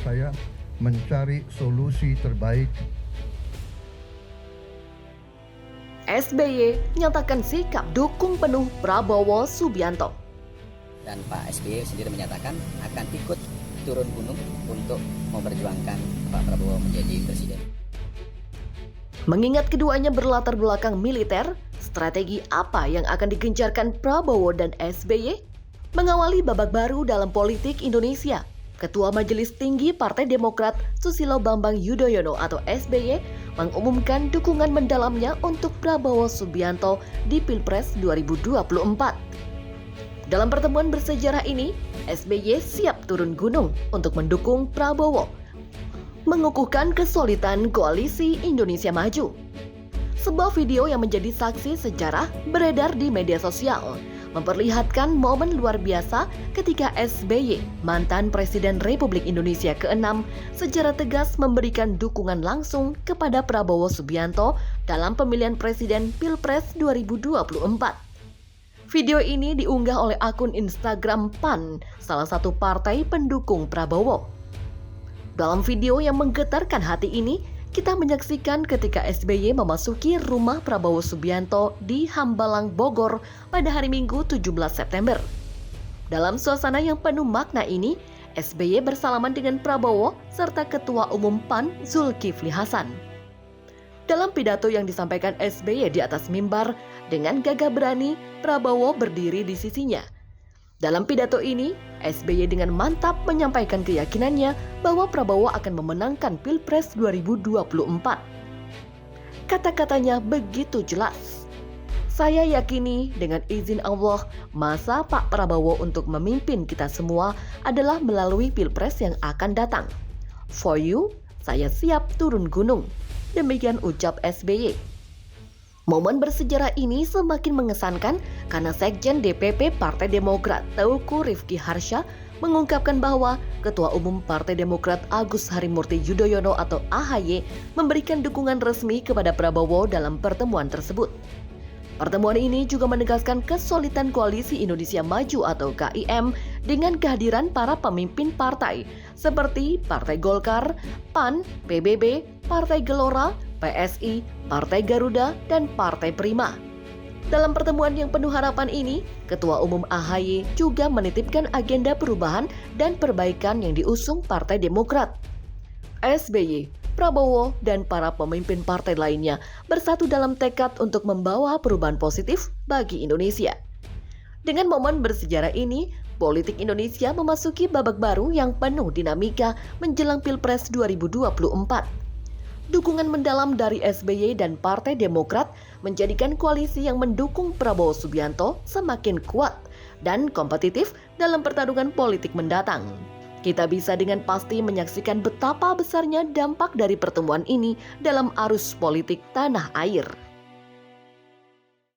saya mencari solusi terbaik. SBY menyatakan sikap dukung penuh Prabowo Subianto. Dan Pak SBY sendiri menyatakan akan ikut turun gunung untuk memperjuangkan Pak Prabowo menjadi presiden. Mengingat keduanya berlatar belakang militer, strategi apa yang akan digencarkan Prabowo dan SBY? Mengawali babak baru dalam politik Indonesia, Ketua Majelis Tinggi Partai Demokrat Susilo Bambang Yudhoyono atau SBY mengumumkan dukungan mendalamnya untuk Prabowo Subianto di Pilpres 2024. Dalam pertemuan bersejarah ini, SBY siap turun gunung untuk mendukung Prabowo, mengukuhkan kesolidan koalisi Indonesia Maju. Sebuah video yang menjadi saksi sejarah beredar di media sosial, memperlihatkan momen luar biasa ketika SBY, mantan Presiden Republik Indonesia ke-6, secara tegas memberikan dukungan langsung kepada Prabowo Subianto dalam pemilihan Presiden Pilpres 2024. Video ini diunggah oleh akun Instagram PAN, salah satu partai pendukung Prabowo. Dalam video yang menggetarkan hati ini, kita menyaksikan ketika SBY memasuki rumah Prabowo Subianto di Hambalang, Bogor pada hari Minggu 17 September. Dalam suasana yang penuh makna ini, SBY bersalaman dengan Prabowo serta Ketua Umum PAN Zulkifli Hasan. Dalam pidato yang disampaikan SBY di atas mimbar, dengan gagah berani Prabowo berdiri di sisinya. Dalam pidato ini, SBY dengan mantap menyampaikan keyakinannya bahwa Prabowo akan memenangkan Pilpres 2024. Kata-katanya begitu jelas. Saya yakini dengan izin Allah, masa Pak Prabowo untuk memimpin kita semua adalah melalui Pilpres yang akan datang. For you, saya siap turun gunung. Demikian ucap SBY. Momen bersejarah ini semakin mengesankan karena Sekjen DPP Partai Demokrat Teuku Rifki Harsha mengungkapkan bahwa Ketua Umum Partai Demokrat Agus Harimurti Yudhoyono atau AHY memberikan dukungan resmi kepada Prabowo dalam pertemuan tersebut. Pertemuan ini juga menegaskan kesolidan Koalisi Indonesia Maju atau KIM dengan kehadiran para pemimpin partai seperti Partai Golkar, PAN, PBB, Partai Gelora, PSI, Partai Garuda, dan Partai Prima. Dalam pertemuan yang penuh harapan ini, Ketua Umum AHY juga menitipkan agenda perubahan dan perbaikan yang diusung Partai Demokrat. SBY, Prabowo, dan para pemimpin partai lainnya bersatu dalam tekad untuk membawa perubahan positif bagi Indonesia. Dengan momen bersejarah ini, politik Indonesia memasuki babak baru yang penuh dinamika menjelang Pilpres 2024. Dukungan mendalam dari SBY dan Partai Demokrat menjadikan koalisi yang mendukung Prabowo Subianto semakin kuat dan kompetitif dalam pertarungan politik mendatang. Kita bisa dengan pasti menyaksikan betapa besarnya dampak dari pertemuan ini dalam arus politik tanah air.